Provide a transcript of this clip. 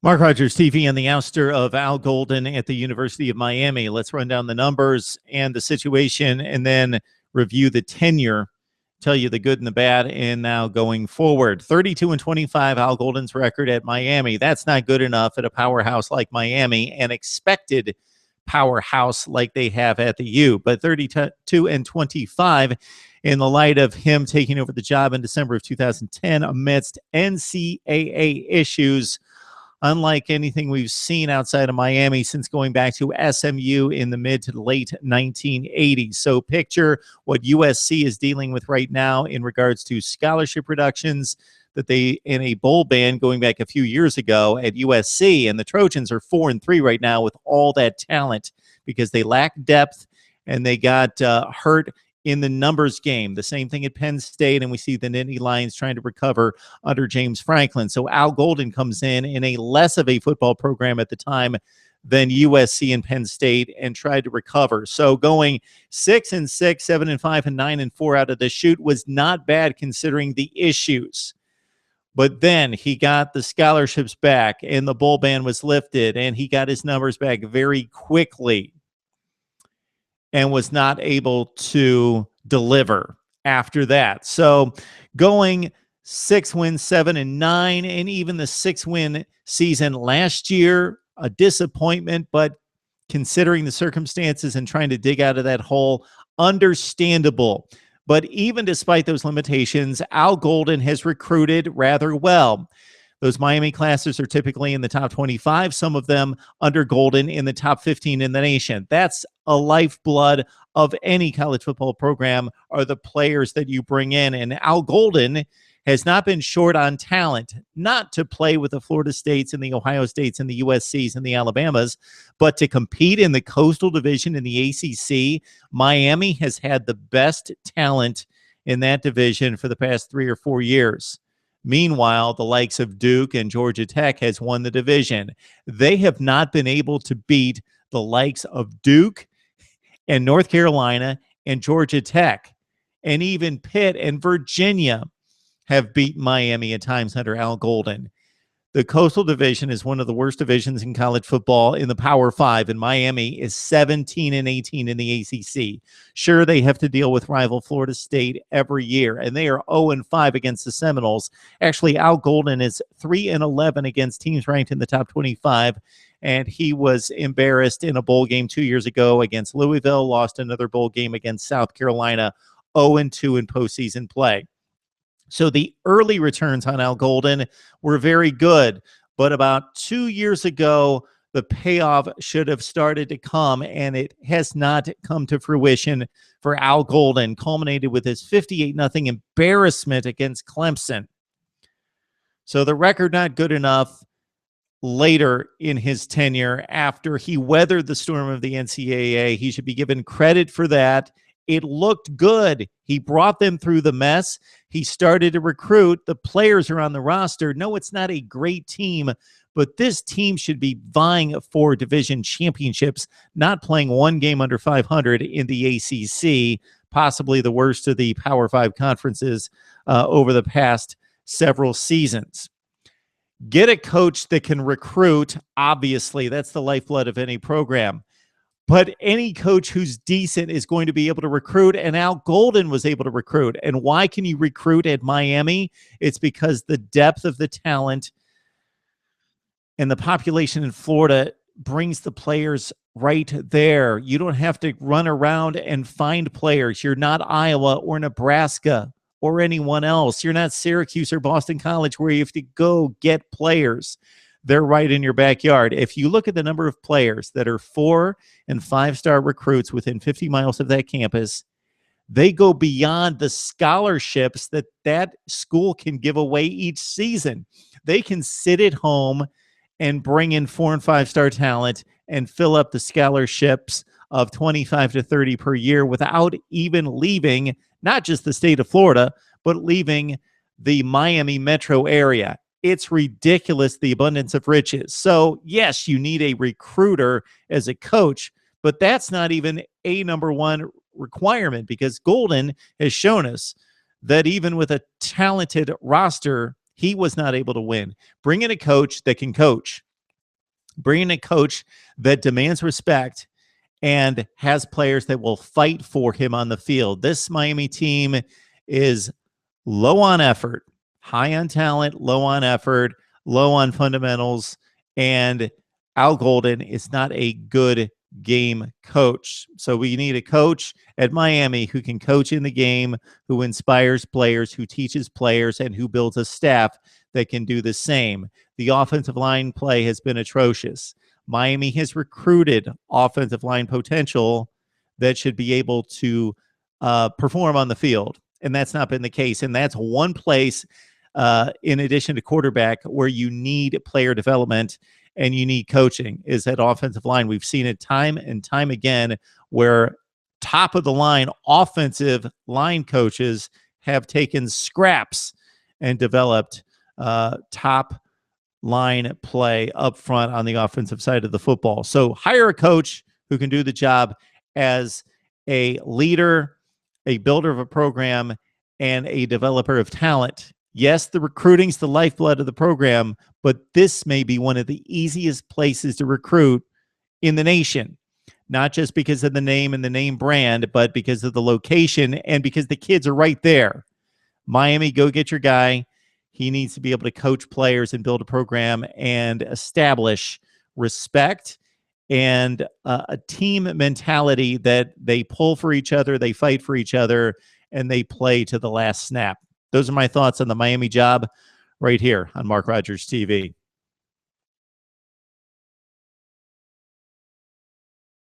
Mark Rogers TV and the ouster of Al Golden at the University of Miami. Let's run down the numbers and the situation and then review the tenure, tell you the good and the bad, and now going forward. 32-25, Al Golden's record at Miami. That's not good enough at a powerhouse like Miami, an expected powerhouse like they have at the U. But 32-25 in the light of him taking over the job in December of 2010 amidst NCAA issues, unlike anything we've seen outside of Miami since going back to SMU in the mid to late 1980s. So picture what USC is dealing with right now in regards to scholarship reductions that they in a bowl ban going back a few years ago at USC. And the Trojans are 4-3 right now with all that talent because they lack depth and they got hurt in the numbers game. The same thing at Penn State, and we see the Nittany Lions trying to recover under James Franklin. So Al Golden comes in a less of a football program at the time than USC and Penn State and tried to recover. So going 6-6, 7-5, and 9-4 out of the chute was not bad considering the issues. But then he got the scholarships back and the bowl ban was lifted and he got his numbers back very quickly and was not able to deliver after that. So going 6 wins, 7-9, and even the 6-win season last year, a disappointment, but considering the circumstances and trying to dig out of that hole, understandable. But even despite those limitations, Al Golden has recruited rather well. Those Miami classes are typically in the top 25, some of them under Golden in the top 15 in the nation. That's a lifeblood of any college football program are the players that you bring in. And Al Golden has not been short on talent, not to play with the Florida States and the Ohio States and the USCs and the Alabamas, but to compete in the Coastal Division in the ACC. Miami has had the best talent in that division for the past 3 or 4 years. Meanwhile, the likes of Duke and Georgia Tech has won the division. They have not been able to beat the likes of Duke and North Carolina and Georgia Tech. And even Pitt and Virginia have beat Miami at times under Al Golden. The Coastal Division is one of the worst divisions in college football in the Power Five, and Miami is 17-18 in the ACC. Sure, they have to deal with rival Florida State every year, and they are 0-5 against the Seminoles. Actually, Al Golden is 3-11 against teams ranked in the top 25, and he was embarrassed in a bowl game 2 years ago against Louisville, lost another bowl game against South Carolina, 0-2 in postseason play. So the early returns on Al Golden were very good, but about 2 years ago, the payoff should have started to come, and it has not come to fruition for Al Golden, culminated with his 58-0 embarrassment against Clemson. So the record not good enough later in his tenure after he weathered the storm of the NCAA. He should be given credit for that. It looked good. He brought them through the mess. He started to recruit. The players are on the roster. No, it's not a great team, but this team should be vying for division championships, not playing one game under 500 in the ACC, possibly the worst of the Power Five conferences over the past several seasons. Get a coach that can recruit. Obviously, that's the lifeblood of any program. But any coach who's decent is going to be able to recruit, and Al Golden was able to recruit. And why can you recruit at Miami? It's because the depth of the talent and the population in Florida brings the players right there. You don't have to run around and find players. You're not Iowa or Nebraska or anyone else. You're not Syracuse or Boston College where you have to go get players. They're right in your backyard. If you look at the number of players that are 4- and 5-star recruits within 50 miles of that campus, they go beyond the scholarships that that school can give away each season. They can sit at home and bring in 4- and 5-star talent and fill up the scholarships of 25 to 30 per year without even leaving not just the state of Florida, but leaving the Miami metro area. It's ridiculous, the abundance of riches. So, yes, you need a recruiter as a coach, but that's not even a number one requirement because Golden has shown us that even with a talented roster, he was not able to win. Bring in a coach that can coach. Bring in a coach that demands respect and has players that will fight for him on the field. This Miami team is low on effort, high on talent, low on effort, low on fundamentals, and Al Golden is not a good game coach. So we need a coach at Miami who can coach in the game, who inspires players, who teaches players, and who builds a staff that can do the same. The offensive line play has been atrocious. Miami has recruited offensive line potential that should be able to perform on the field, and that's not been the case. And that's one place, in addition to quarterback, where you need player development and you need coaching, is that offensive line. We've seen it time and time again where top of the line offensive line coaches have taken scraps and developed top line play up front on the offensive side of the football. So hire a coach who can do the job as a leader, a builder of a program, and a developer of talent. Yes, the recruiting's the lifeblood of the program, but this may be one of the easiest places to recruit in the nation, not just because of the name and the name brand, but because of the location and because the kids are right there. Miami, go get your guy. He needs to be able to coach players and build a program and establish respect and a team mentality that they pull for each other, they fight for each other, and they play to the last snap. Those are my thoughts on the Miami job right here on Mark Rogers TV.